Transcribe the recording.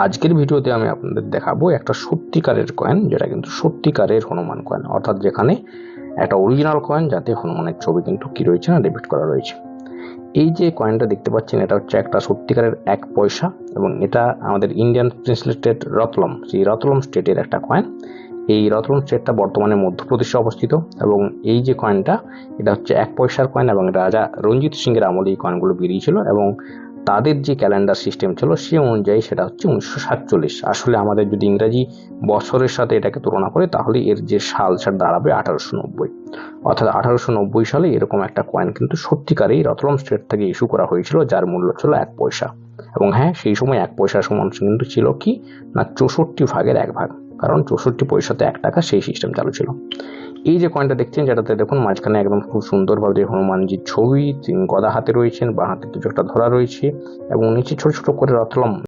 আজকের ভিডিওতে আমি আপনাদের দেখাবো একটা সত্যিকারের কয়েন, যেটা কিন্তু সত্যিকারের হনুমান কয়েন, অর্থাৎ যেখানে একটা অরিজিনাল কয়েন যাতে হনুমানের ছবি কিন্তু কি রয়েছে না ডিপিক্ট করা রয়েছে। এই যে কয়েনটা দেখতে পাচ্ছেন এটা হচ্ছে একটা সত্যিকারের 1 পয়সা এবং এটা আমাদের ইন্ডিয়ান প্রিন্সলি স্টেট রতলম, সেই রতলম স্টেটের একটা কয়েন। এই রতলম স্টেটটা বর্তমানে মধ্যপ্রদেশে অবস্থিত এবং এই যে কয়েনটা এটা হচ্ছে 1 পয়সার কয়েন এবং রাজা রঞ্জিত সিং এর আমলে এই কয়েনগুলো বেরিয়েছিল এবং তাদের যে ক্যালেন্ডার সিস্টেম ছিল সে অনুযায়ী সেটা হচ্ছে 1947। আসলে আমাদের যদি ইংরাজি বছরের সাথে এটাকে তুলনা করে তাহলে এর যে সাল সেটা দাঁড়াবে 1890। অর্থাৎ 1890 সালে এরকম একটা কয়েন কিন্তু সত্যিকারেই রতলম স্টেট থেকে ইস্যু করা হয়েছিল, যার মূল্য ছিল 1 পয়সা। এবং হ্যাঁ, সেই সময় 1 পয়সার সমান কিন্তু ছিল কি না 64 ভাগের 1 ভাগ, কারণ 64 পয়সাতে 1 টাকা, সেই সিস্টেম চালু ছিল। এই যে কয়েনটা দেখছেন, যেটাতে দেখুন মাঝখানে একদম খুব সুন্দরভাবে হনুমানজির ছবি, তিনি গদা হাতে রয়েছেন, বা হাতে কিছু একটা ধরা রয়েছে এবং নিচে ছোট ছোট করে রতলম